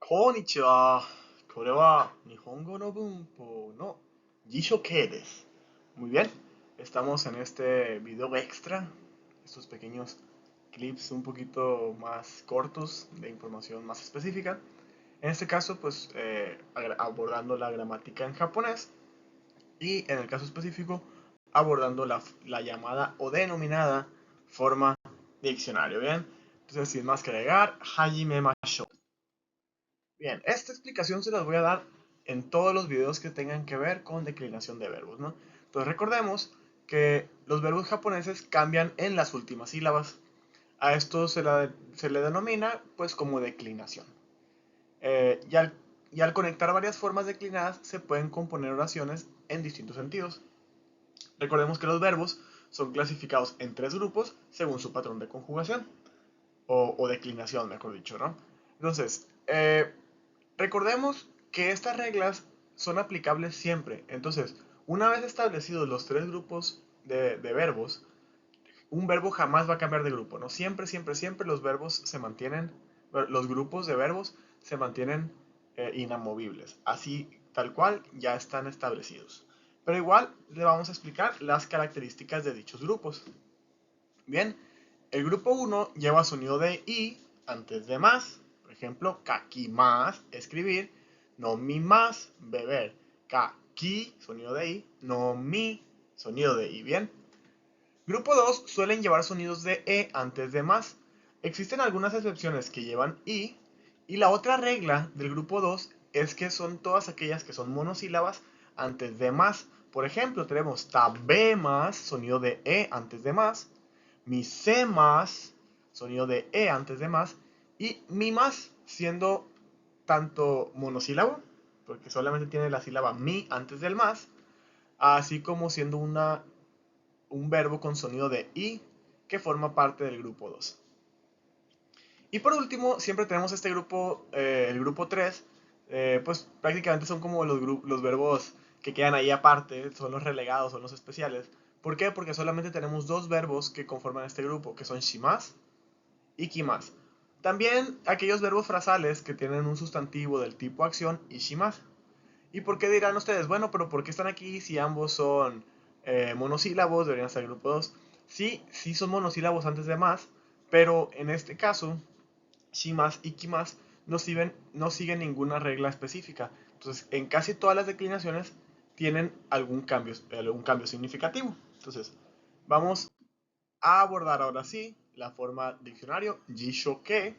Konnichiwa. これは日本語の文法の辞書形です. Muy bien, estamos en este video extra, estos pequeños clips un poquito más cortos de información más específica. En este caso, pues abordando la gramática en japonés y en el caso específico, abordando la llamada o denominada forma diccionario. Bien, entonces sin más que agregar, hajimemashou. Bien, esta explicación se las voy a dar en todos los videos que tengan que ver con declinación de verbos, ¿no? Entonces recordemos que los verbos japoneses cambian en las últimas sílabas. A esto se le denomina pues como declinación. Y al conectar varias formas declinadas se pueden componer oraciones en distintos sentidos. Recordemos que los verbos son clasificados en tres grupos según su patrón de conjugación o declinación, mejor dicho, ¿no? Entonces, recordemos que estas reglas son aplicables siempre. Entonces, una vez establecidos los tres grupos de verbos, un verbo jamás va a cambiar de grupo, ¿no? Siempre, siempre, siempre los verbos se mantienen, los grupos de verbos se mantienen inamovibles. Así, tal cual, ya están establecidos. Pero igual le vamos a explicar las características de dichos grupos. Bien, el grupo 1 lleva sonido de I antes de más. Por ejemplo, kakimas, escribir. No mi más, beber. Kaki, sonido de I. No mi, sonido de I. Bien. Grupo 2 suelen llevar sonidos de E antes de más. Existen algunas excepciones que llevan I. Y la otra regla del grupo 2 es que son todas aquellas que son monosílabas antes de más. Por ejemplo, tenemos tabemas, sonido de E antes de más. Misemas, sonido de E antes de más. Y mimas, siendo tanto monosílabo, porque solamente tiene la sílaba mi antes del más, así como siendo un verbo con sonido de I que forma parte del grupo 2. Y por último, siempre tenemos este grupo, el grupo 3, pues prácticamente son como los verbos que quedan ahí aparte, son los relegados, son los especiales. ¿Por qué? Porque solamente tenemos dos verbos que conforman este grupo, que son shimas y kimas. También aquellos verbos frasales que tienen un sustantivo del tipo acción y shimas. ¿Y por qué dirán ustedes? Bueno, pero ¿por qué están aquí si ambos son monosílabos? Deberían ser el grupo 2. Sí, sí son monosílabos antes de más, pero en este caso, shimas y kimas no siguen ninguna regla específica. Entonces, en casi todas las declinaciones tienen algún cambio significativo. Entonces, vamos a abordar ahora sí la forma diccionario Jishoke.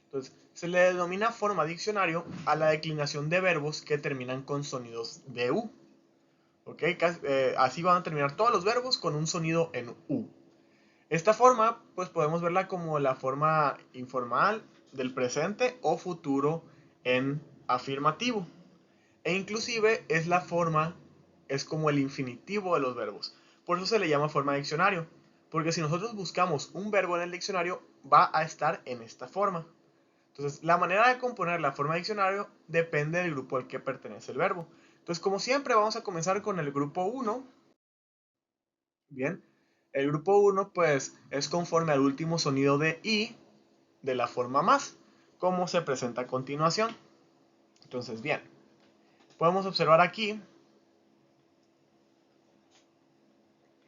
Entonces, se le denomina forma diccionario a la declinación de verbos que terminan con sonidos de U. ¿Ok? Así van a terminar todos los verbos con un sonido en U. Esta forma, pues podemos verla como la forma informal del presente o futuro en afirmativo. E inclusive es como el infinitivo de los verbos. Por eso se le llama forma diccionario. Porque si nosotros buscamos un verbo en el diccionario, va a estar en esta forma. Entonces, la manera de componer la forma de diccionario depende del grupo al que pertenece el verbo. Entonces, como siempre, vamos a comenzar con el grupo 1. Bien, el grupo 1 pues es conforme al último sonido de I de la forma más, como se presenta a continuación. Entonces, bien, podemos observar aquí,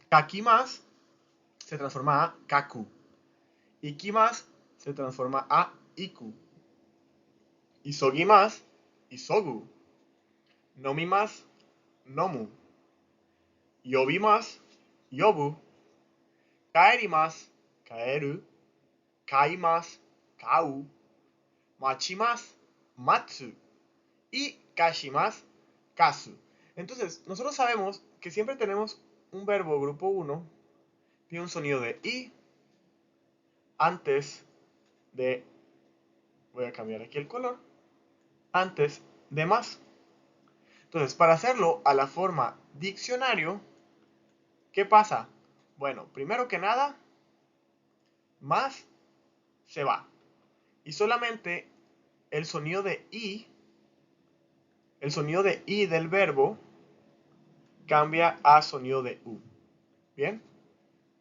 kakimas se transforma a kaku, ikimas se transforma a iku, isogimas, isogu, nomimas, nomu, yobimas, yobu, kaerimas, kaeru, kaimas, kau, machimas, matsu y kashimas, kasu. Entonces, nosotros sabemos que siempre tenemos un verbo grupo 1, tiene un sonido de i antes de, voy a cambiar aquí el color, antes de más. Entonces, para hacerlo a la forma diccionario, ¿qué pasa? Bueno, primero que nada, más se va. Y solamente el sonido de i, el sonido de i del verbo cambia a sonido de u. Bien,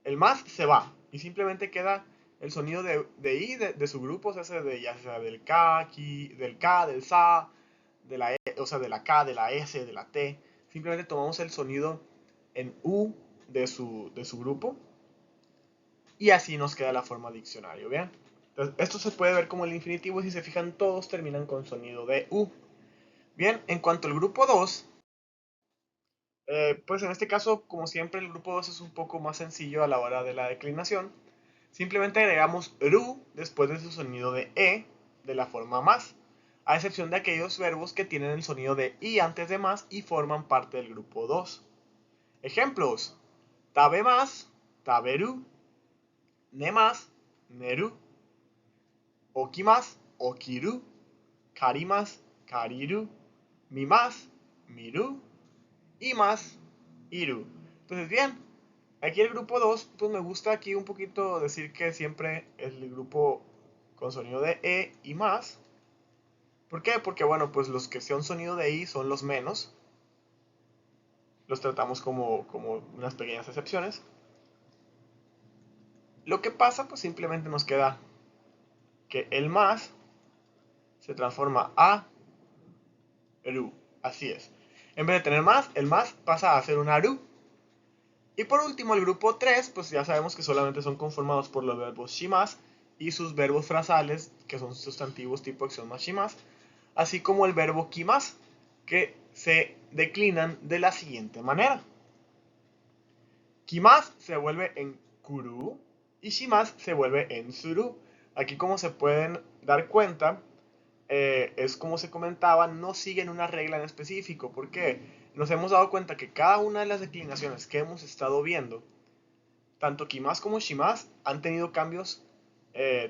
el más se va y simplemente queda el sonido de I de su grupo se hace ya sea del K, del K, del SA, de la E, o sea, de la K, de la S, de la T. Simplemente tomamos el sonido en U de su grupo y así nos queda la forma diccionario, ¿vean? Entonces, esto se puede ver como el infinitivo y si se fijan todos terminan con sonido de U. Bien, en cuanto al grupo 2, pues en este caso, como siempre, el grupo 2 es un poco más sencillo a la hora de la declinación. Simplemente agregamos ru después de su sonido de e de la forma más, a excepción de aquellos verbos que tienen el sonido de i antes de más y forman parte del grupo 2. Ejemplos: tabe más, taberu, ne más, neru, oki más, okiru, kari más, kariru, mi más, miru, y más, iru. Entonces, bien, aquí el grupo 2, pues me gusta aquí un poquito decir que siempre es el grupo con sonido de E y más. ¿Por qué? Porque bueno, pues los que son sonido de I son los menos. Los tratamos como unas pequeñas excepciones. Lo que pasa, pues simplemente nos queda que el más se transforma a ru. Así es. En vez de tener más, el más pasa a ser un ru. Y por último, el grupo 3, pues ya sabemos que solamente son conformados por los verbos shimas y sus verbos frasales, que son sustantivos tipo acción más shimas, así como el verbo kimas, que se declinan de la siguiente manera. Kimas se vuelve en kuru y shimas se vuelve en suru. Aquí, como se pueden dar cuenta, es como se comentaba, no siguen una regla en específico, porque nos hemos dado cuenta que cada una de las declinaciones que hemos estado viendo, tanto kimas como shimas, han tenido cambios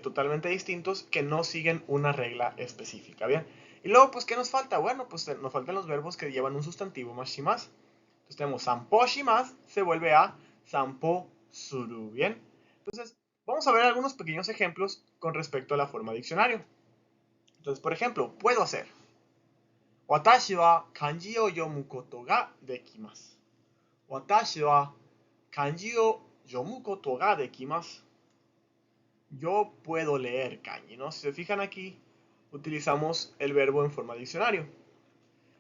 totalmente distintos que no siguen una regla específica, ¿bien? Y luego, pues, ¿qué nos falta? Bueno, pues nos faltan los verbos que llevan un sustantivo más shimas. Entonces tenemos sanpo shimas, se vuelve a sanpo suru, ¿bien? Entonces, vamos a ver algunos pequeños ejemplos con respecto a la forma diccionario. Entonces, por ejemplo, puedo hacer: Watashi wa kanji o yomu koto ga dekimasu. Watashi wa kanji o yomu koto ga dekimasu. Yo puedo leer kanji, ¿no? Si se fijan aquí, utilizamos el verbo en forma diccionario.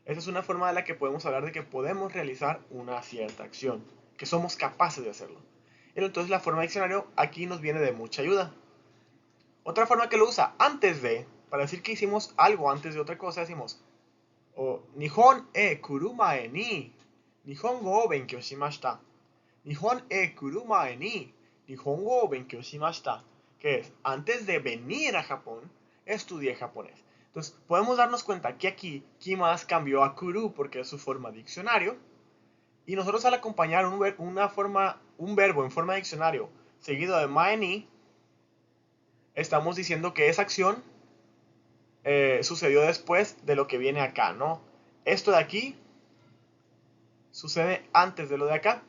Esa es una forma de la que podemos hablar de que podemos realizar una cierta acción, que somos capaces de hacerlo. Entonces la forma diccionario aquí nos viene de mucha ayuda. Otra forma que lo usa antes de, para decir que hicimos algo antes de otra cosa, decimos: Nihon e kurumae ni Nihongo o benkyou shimashita. Nihon e kurumae ni Nihongo o benkyou shimashita. Que es: antes de venir a Japón, estudié japonés. Entonces, podemos darnos cuenta que aquí kimas cambió a kuru porque es su forma diccionario. Y nosotros, al acompañar un verbo en forma diccionario seguido de mae ni, estamos diciendo que esa acción sucedió después de lo que viene acá, ¿no? Esto de aquí sucede antes de lo de acá.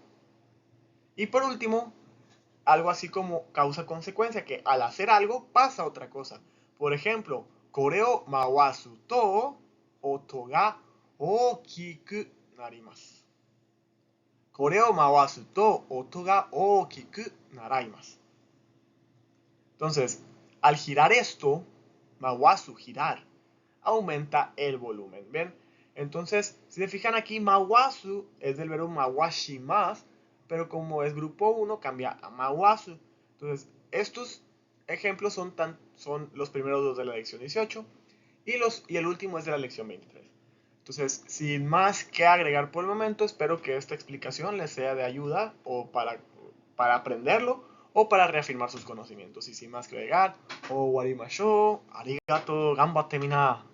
Y por último, algo así como causa-consecuencia, que al hacer algo pasa otra cosa. Por ejemplo, koreo mawasu to oto ga ookiku narimasu. Koreo mawasu to oto ga ookiku naraimasu. Entonces, al girar esto, mawasu, girar, aumenta el volumen, ¿ven? Entonces, si se fijan aquí, mawasu es del verbo mawashimasu, pero como es grupo 1, cambia a mawasu. Entonces, estos ejemplos son los primeros dos de la lección 18 y el último es de la lección 23. Entonces, sin más que agregar por el momento, espero que esta explicación les sea de ayuda o para aprenderlo o para reafirmar sus conocimientos. Y sin más que agregar, o warimashou, arigato, ganbatte mina.